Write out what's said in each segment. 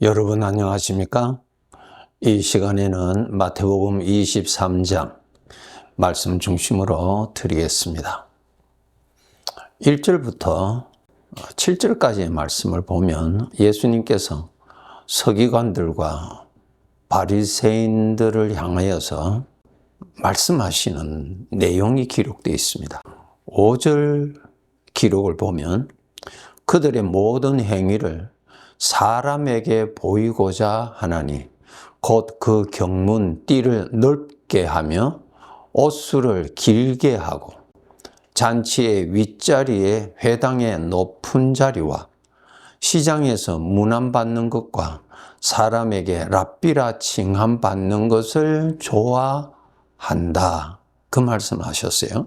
여러분 안녕하십니까? 이 시간에는 마태복음 23장 말씀 중심으로 드리겠습니다. 1절부터 7절까지의 말씀을 보면 예수님께서 서기관들과 바리새인들을 향하여서 말씀하시는 내용이 기록되어 있습니다. 5절 기록을 보면 그들의 모든 행위를 사람에게 보이고자 하나니 곧 그 경문 띠를 넓게 하며 옷수를 길게 하고 잔치의 윗자리에 회당의 높은 자리와 시장에서 문안받는 것과 사람에게 랍비라 칭함받는 것을 좋아한다. 그 말씀하셨어요.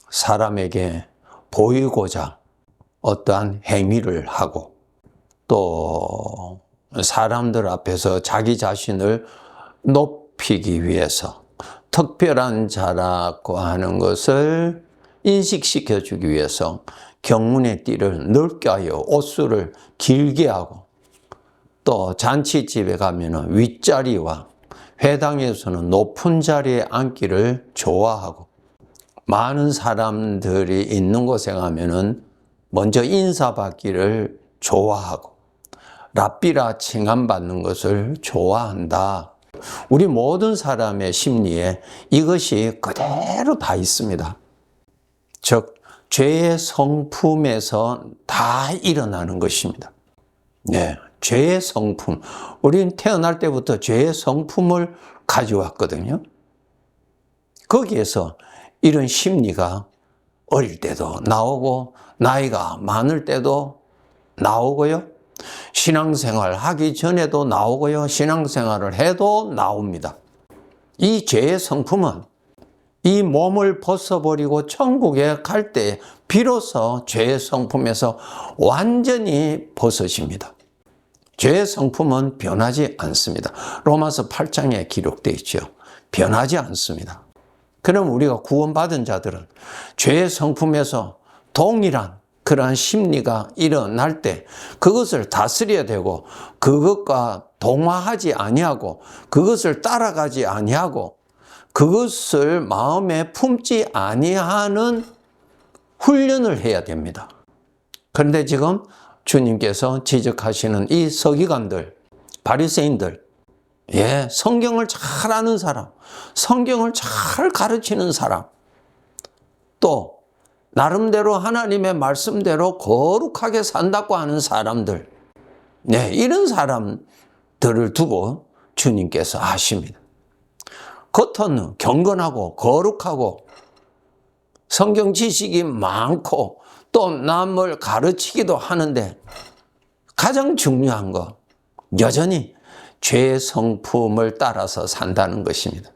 사람에게 보이고자 어떠한 행위를 하고 또 사람들 앞에서 자기 자신을 높이기 위해서 특별한 자라고 하는 것을 인식시켜 주기 위해서 경문의 띠를 넓게 하여 옷수를 길게 하고 또 잔치집에 가면 윗자리와 회당에서는 높은 자리에 앉기를 좋아하고 많은 사람들이 있는 곳에 가면 먼저 인사받기를 좋아하고 랍비라 칭함받는 것을 좋아한다. 우리 모든 사람의 심리에 이것이 그대로 다 있습니다. 즉 죄의 성품에서 다 일어나는 것입니다. 네, 죄의 성품. 우리는 태어날 때부터 죄의 성품을 가져왔거든요. 거기에서 이런 심리가 어릴 때도 나오고 나이가 많을 때도 나오고요. 신앙생활 하기 전에도 나오고요. 신앙생활을 해도 나옵니다. 이 죄의 성품은 이 몸을 벗어버리고 천국에 갈 때 비로소 죄의 성품에서 완전히 벗어집니다. 죄의 성품은 변하지 않습니다. 로마서 8장에 기록되어 있죠. 변하지 않습니다. 그럼 우리가 구원받은 자들은 죄의 성품에서 동일한 그러한 심리가 일어날 때 그것을 다스려야 되고 그것과 동화하지 아니하고 그것을 따라가지 아니하고 그것을 마음에 품지 아니하는 훈련을 해야 됩니다. 그런데 지금 주님께서 지적하시는 이 서기관들, 바리새인들, 성경을 잘 아는 사람, 성경을 잘 가르치는 사람, 또 나름대로 하나님의 말씀대로 거룩하게 산다고 하는 사람들, 이런 사람들을 두고 주님께서 하십니다. 겉은 경건하고 거룩하고 성경 지식이 많고 또 남을 가르치기도 하는데 가장 중요한 거 여전히 죄의 성품을 따라서 산다는 것입니다.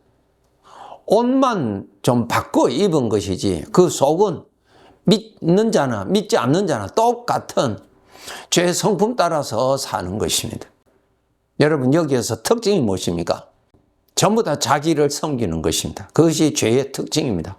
옷만 좀 바꿔 입은 것이지 그 속은 믿는 자나 믿지 않는 자나 똑같은 죄의 성품 따라서 사는 것입니다. 여러분 여기에서 특징이 무엇입니까? 전부 다 자기를 섬기는 것입니다. 그것이 죄의 특징입니다.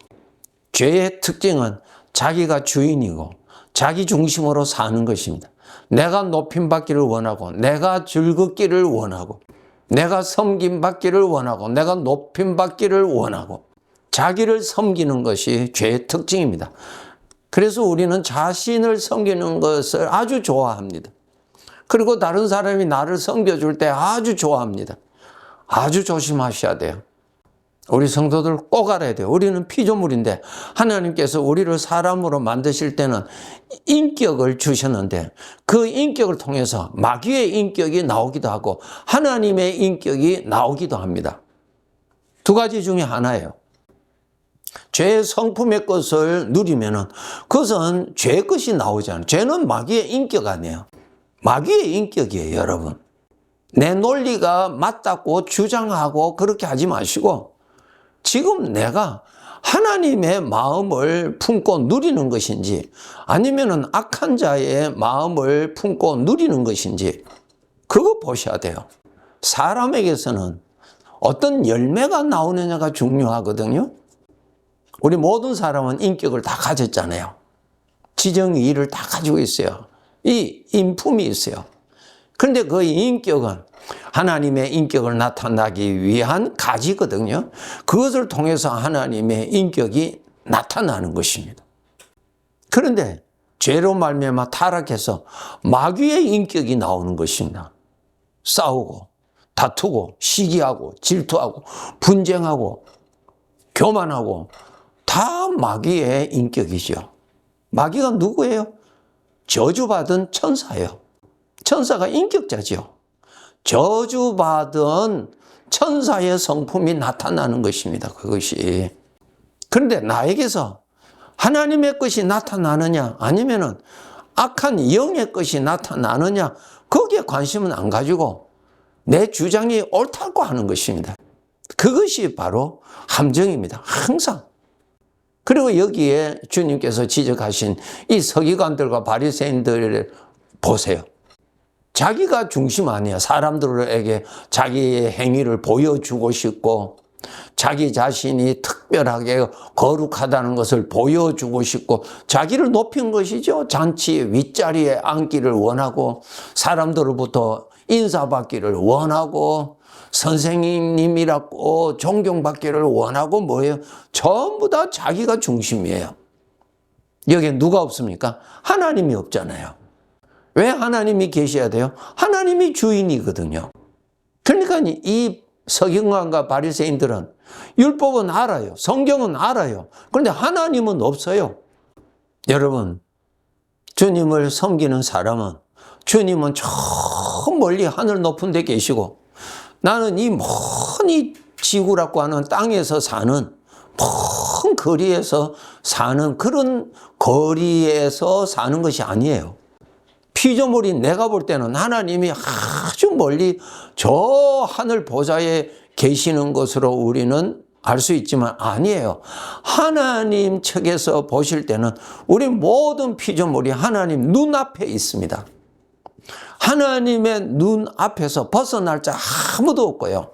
죄의 특징은 자기가 주인이고 자기 중심으로 사는 것입니다. 내가 높임받기를 원하고 내가 즐겁기를 원하고 내가 섬김받기를 원하고 내가 높임받기를 원하고 자기를 섬기는 것이 죄의 특징입니다. 그래서 우리는 자신을 섬기는 것을 아주 좋아합니다. 그리고 다른 사람이 나를 섬겨줄 때 아주 좋아합니다. 아주 조심하셔야 돼요. 우리 성도들 꼭 알아야 돼요. 우리는 피조물인데 하나님께서 우리를 사람으로 만드실 때는 인격을 주셨는데 그 인격을 통해서 마귀의 인격이 나오기도 하고 하나님의 인격이 나오기도 합니다. 두 가지 중에 하나예요. 죄의 성품의 것을 누리면은 그것은 죄의 것이 나오잖아요. 죄는 마귀의 인격 아니에요. 마귀의 인격이에요, 여러분. 내 논리가 맞다고 주장하고 그렇게 하지 마시고 지금 내가 하나님의 마음을 품고 누리는 것인지 아니면은 악한 자의 마음을 품고 누리는 것인지 그거 보셔야 돼요. 사람에게서는 어떤 열매가 나오느냐가 중요하거든요. 우리 모든 사람은 인격을 다 가졌잖아요. 지정의를 다 가지고 있어요. 이 인품이 있어요. 그런데 그 인격은 하나님의 인격을 나타나기 위한 가지거든요. 그것을 통해서 하나님의 인격이 나타나는 것입니다. 그런데 죄로 말미암아 타락해서 마귀의 인격이 나오는 것입니다. 싸우고 다투고 시기하고 질투하고 분쟁하고 교만하고 다 마귀의 인격이죠. 마귀가 누구예요? 저주받은 천사예요. 천사가 인격자죠. 저주받은 천사의 성품이 나타나는 것입니다. 그것이. 그런데 나에게서 하나님의 것이 나타나느냐 아니면은 악한 영의 것이 나타나느냐 거기에 관심은 안 가지고 내 주장이 옳다고 하는 것입니다. 그것이 바로 함정입니다. 항상. 그리고 여기에 주님께서 지적하신 이 서기관들과 바리새인들을 보세요. 자기가 중심 아니야. 사람들에게 자기의 행위를 보여주고 싶고 자기 자신이 특별하게 거룩하다는 것을 보여주고 싶고 자기를 높인 것이죠. 잔치 윗자리에 앉기를 원하고 사람들로부터 인사받기를 원하고 선생님이라고 존경받기를 원하고 뭐예요? 전부 다 자기가 중심이에요. 여기에 누가 없습니까? 하나님이 없잖아요. 왜 하나님이 계셔야 돼요? 하나님이 주인이거든요. 그러니까 이 서기관과 바리새인들은 율법은 알아요. 성경은 알아요. 그런데 하나님은 없어요. 여러분, 주님을 섬기는 사람은 주님은 저 멀리 하늘 높은 데 계시고 나는 이 먼 이 지구라고 하는 땅에서 사는 먼 거리에서 사는 그런 거리에서 사는 것이 아니에요. 피조물인 내가 볼 때는 하나님이 아주 멀리 저 하늘 보좌에 계시는 것으로 우리는 알 수 있지만 아니에요. 하나님 측에서 보실 때는 우리 모든 피조물이 하나님 눈앞에 있습니다. 하나님의 눈 앞에서 벗어날 자 아무도 없고요.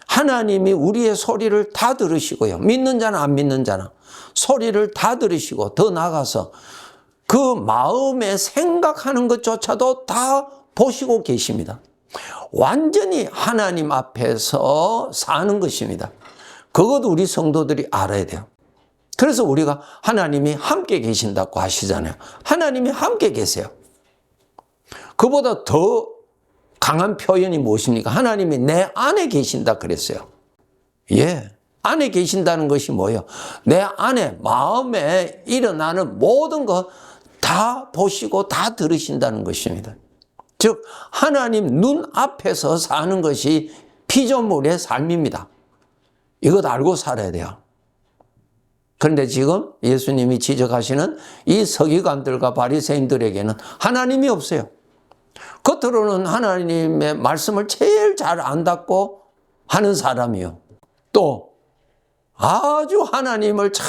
하나님이 우리의 소리를 다 들으시고요. 믿는 자나 안 믿는 자나 소리를 다 들으시고 더 나아가서 그 마음에 생각하는 것조차도 다 보시고 계십니다. 완전히 하나님 앞에서 사는 것입니다. 그것도 우리 성도들이 알아야 돼요. 그래서 우리가 하나님이 함께 계신다고 하시잖아요. 하나님이 함께 계세요. 그보다 더 강한 표현이 무엇입니까? 하나님이 내 안에 계신다 그랬어요. 예. 안에 계신다는 것이 뭐예요? 내 안에 마음에 일어나는 모든 것 다 보시고 다 들으신다는 것입니다. 즉 하나님 눈 앞에서 사는 것이 피조물의 삶입니다. 이것 알고 살아야 돼요. 그런데 지금 예수님이 지적하시는 이 서기관들과 바리새인들에게는 하나님이 없어요. 겉으로는 하나님의 말씀을 제일 잘 안다고 하는 사람이요. 또 아주 하나님을 잘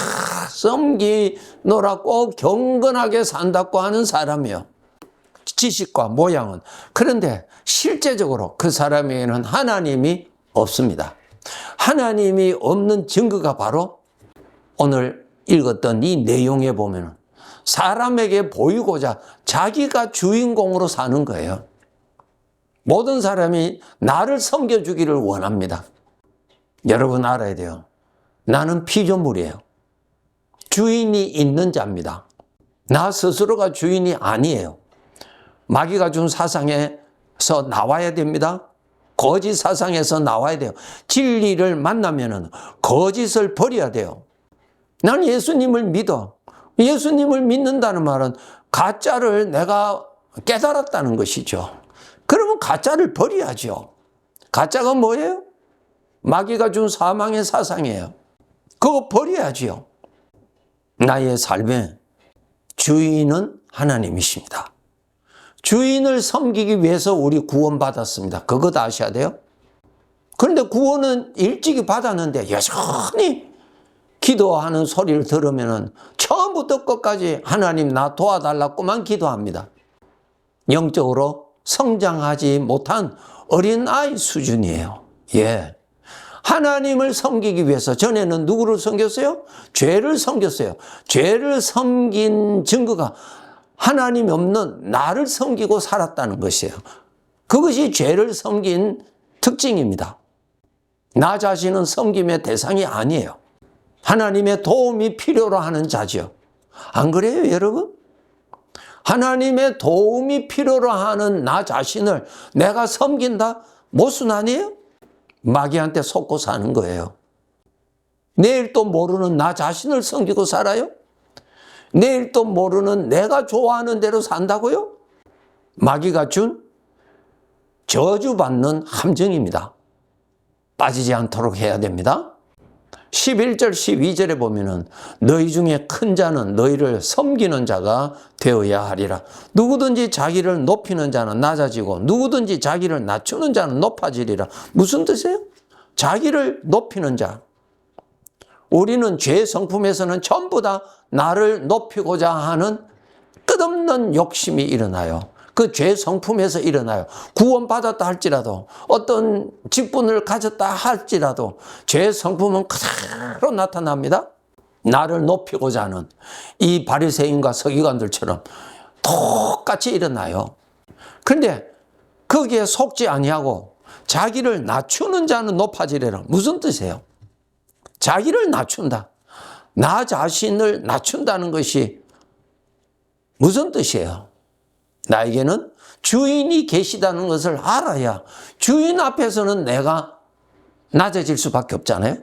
섬기노라고 경건하게 산다고 하는 사람이요. 지식과 모양은. 그런데 실제적으로 그 사람에게는 하나님이 없습니다. 하나님이 없는 증거가 바로 오늘 읽었던 이 내용에 보면 사람에게 보이고자 자기가 주인공으로 사는 거예요. 모든 사람이 나를 섬겨주기를 원합니다. 여러분 알아야 돼요. 나는 피조물이에요. 주인이 있는 자입니다. 나 스스로가 주인이 아니에요. 마귀가 준 사상에서 나와야 됩니다. 거짓 사상에서 나와야 돼요. 진리를 만나면은 거짓을 버려야 돼요. 난 예수님을 믿어. 예수님을 믿는다는 말은 가짜를 내가 깨달았다는 것이죠. 그러면 가짜를 버려야죠. 가짜가 뭐예요? 마귀가 준 사망의 사상이에요. 그거 버려야지요. 나의 삶의 주인은 하나님이십니다. 주인을 섬기기 위해서 우리 구원받았습니다. 그거 다 아셔야 돼요. 그런데 구원은 일찍이 받았는데 여전히 기도하는 소리를 들으면 처음부터 끝까지 하나님 나 도와달라고만 기도합니다. 영적으로 성장하지 못한 어린아이 수준이에요. 예. 하나님을 섬기기 위해서 전에는 누구를 섬겼어요? 죄를 섬겼어요. 죄를 섬긴 증거가 하나님이 없는 나를 섬기고 살았다는 것이에요. 그것이 죄를 섬긴 특징입니다. 나 자신은 섬김의 대상이 아니에요. 하나님의 도움이 필요로 하는 자죠. 안 그래요, 여러분? 하나님의 도움이 필요로 하는 나 자신을 내가 섬긴다? 모순 아니에요? 마귀한테 속고 사는 거예요. 내일도 모르는 나 자신을 섬기고 살아요? 내일도 모르는 내가 좋아하는 대로 산다고요? 마귀가 준 저주받는 함정입니다. 빠지지 않도록 해야 됩니다. 11절 12절에 보면은 너희 중에 큰 자는 너희를 섬기는 자가 되어야 하리라. 누구든지 자기를 높이는 자는 낮아지고 누구든지 자기를 낮추는 자는 높아지리라. 무슨 뜻이에요? 자기를 높이는 자. 우리는 죄의 성품에서는 전부 다 나를 높이고자 하는 끝없는 욕심이 일어나요. 그 죄 성품에서 일어나요. 구원받았다 할지라도 어떤 직분을 가졌다 할지라도 죄 성품은 그대로 나타납니다. 나를 높이고자 하는 이 바리새인과 서기관들처럼 똑같이 일어나요. 그런데 거기에 속지 아니하고 자기를 낮추는 자는 높아지리라. 무슨 뜻이에요? 자기를 낮춘다. 나 자신을 낮춘다는 것이 무슨 뜻이에요? 나에게는 주인이 계시다는 것을 알아야 주인 앞에서는 내가 낮아질 수밖에 없잖아요.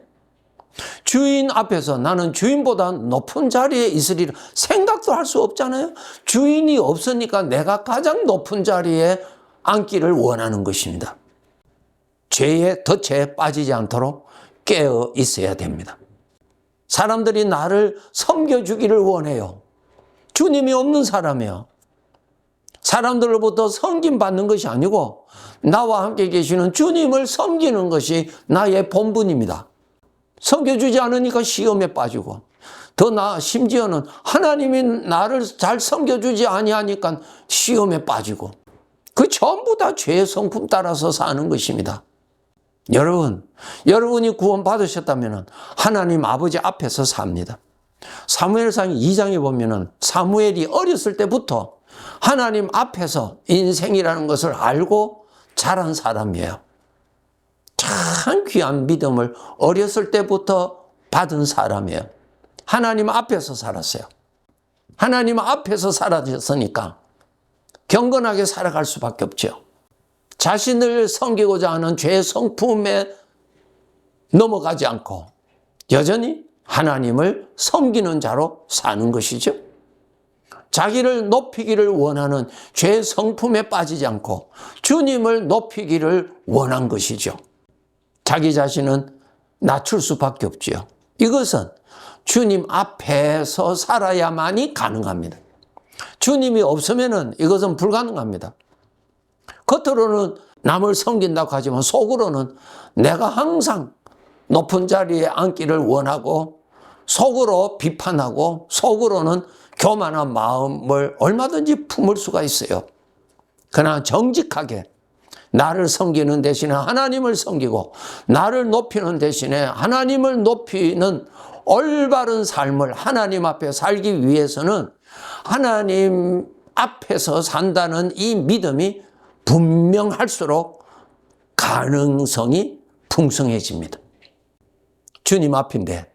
주인 앞에서 나는 주인보다 높은 자리에 있으리라 생각도 할 수 없잖아요. 주인이 없으니까 내가 가장 높은 자리에 앉기를 원하는 것입니다. 죄의 덫에 빠지지 않도록 깨어 있어야 됩니다. 사람들이 나를 섬겨주기를 원해요. 주님이 없는 사람이에요. 사람들로부터 섬김받는 것이 아니고 나와 함께 계시는 주님을 섬기는 것이 나의 본분입니다. 섬겨주지 않으니까 시험에 빠지고 더 나아 심지어는 하나님이 나를 잘 섬겨주지 아니하니까 시험에 빠지고 그 전부 다 죄의 성품 따라서 사는 것입니다. 여러분이 구원받으셨다면 하나님 아버지 앞에서 삽니다. 사무엘상 2장에 보면은 사무엘이 어렸을 때부터 하나님 앞에서 인생이라는 것을 알고 자란 사람이에요. 참 귀한 믿음을 어렸을 때부터 받은 사람이에요. 하나님 앞에서 살았어요. 하나님 앞에서 살았으니까 경건하게 살아갈 수밖에 없죠. 자신을 섬기고자 하는 죄의 성품에 넘어가지 않고 여전히 하나님을 섬기는 자로 사는 것이죠. 자기를 높이기를 원하는 죄의 성품에 빠지지 않고 주님을 높이기를 원한 것이죠. 자기 자신은 낮출 수밖에 없지요. 이것은 주님 앞에서 살아야만이 가능합니다. 주님이 없으면은 이것은 불가능합니다. 겉으로는 남을 섬긴다고 하지만 속으로는 내가 항상 높은 자리에 앉기를 원하고 속으로 비판하고 속으로는 교만한 마음을 얼마든지 품을 수가 있어요. 그러나 정직하게 나를 섬기는 대신에 하나님을 섬기고 나를 높이는 대신에 하나님을 높이는 올바른 삶을 하나님 앞에 살기 위해서는 하나님 앞에서 산다는 이 믿음이 분명할수록 가능성이 풍성해집니다. 주님 앞인데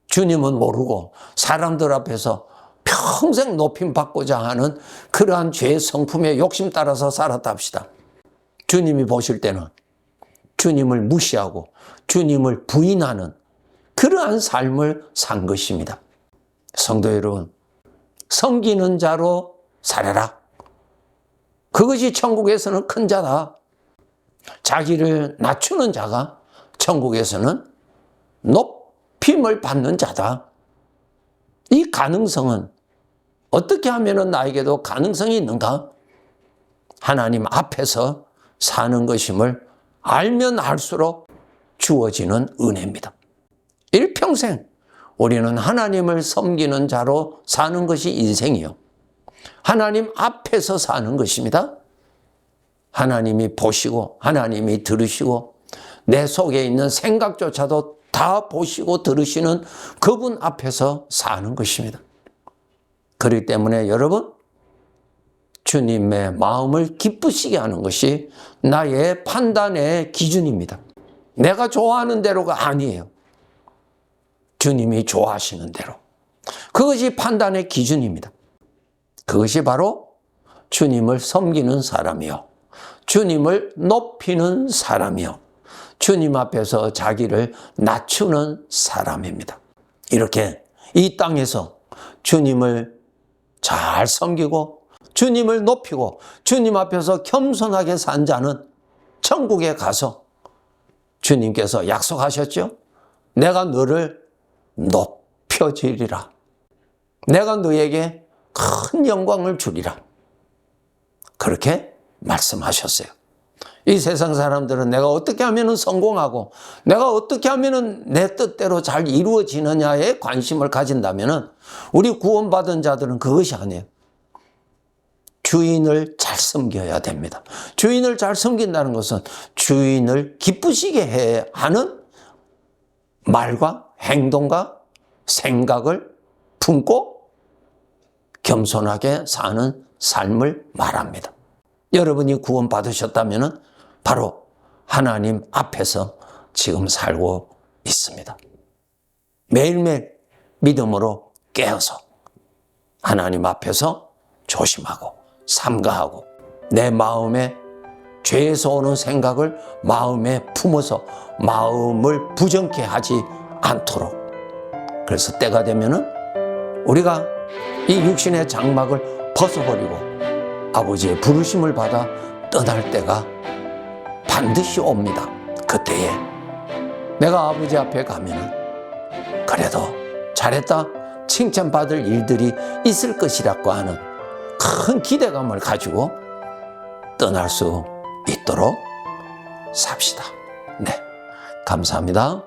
주님은 모르고 사람들 앞에서 평생 높임 받고자 하는 그러한 죄의 성품의 욕심 따라서 살았다 합시다. 주님이 보실 때는 주님을 무시하고 주님을 부인하는 그러한 삶을 산 것입니다. 성도 여러분, 섬기는 자로 살아라. 그것이 천국에서는 큰 자다. 자기를 낮추는 자가 천국에서는 높임을 받는 자다. 이 가능성은 어떻게 하면 나에게도 가능성이 있는가? 하나님 앞에서 사는 것임을 알면 알수록 주어지는 은혜입니다. 일평생 우리는 하나님을 섬기는 자로 사는 것이 인생이요. 하나님 앞에서 사는 것입니다. 하나님이 보시고 하나님이 들으시고 내 속에 있는 생각조차도 다 보시고 들으시는 그분 앞에서 사는 것입니다. 그렇기 때문에 여러분, 주님의 마음을 기쁘시게 하는 것이 나의 판단의 기준입니다. 내가 좋아하는 대로가 아니에요. 주님이 좋아하시는 대로. 그것이 판단의 기준입니다. 그것이 바로 주님을 섬기는 사람이요, 주님을 높이는 사람이요, 주님 앞에서 자기를 낮추는 사람입니다. 이렇게 이 땅에서 주님을 잘 섬기고 주님을 높이고 주님 앞에서 겸손하게 산 자는 천국에 가서 주님께서 약속하셨죠? 내가 너를 높여주리라. 내가 너에게 큰 영광을 주리라. 그렇게 말씀하셨어요. 이 세상 사람들은 내가 어떻게 하면 성공하고 내가 어떻게 하면 내 뜻대로 잘 이루어지느냐에 관심을 가진다면 우리 구원받은 자들은 그것이 아니에요. 주인을 잘 섬겨야 됩니다. 주인을 잘 섬긴다는 것은 주인을 기쁘시게 해야 하는 말과 행동과 생각을 품고 겸손하게 사는 삶을 말합니다. 여러분이 구원받으셨다면 바로 하나님 앞에서 지금 살고 있습니다. 매일매일 믿음으로 깨어서 하나님 앞에서 조심하고 삼가하고 내 마음에 죄에서 오는 생각을 마음에 품어서 마음을 부정케 하지 않도록, 그래서 때가 되면은 우리가 이 육신의 장막을 벗어버리고 아버지의 부르심을 받아 떠날 때가 반드시 옵니다. 그때에 내가 아버지 앞에 가면은 그래도 잘했다 칭찬받을 일들이 있을 것이라고 하는 큰 기대감을 가지고 떠날 수 있도록 삽시다. 네, 감사합니다.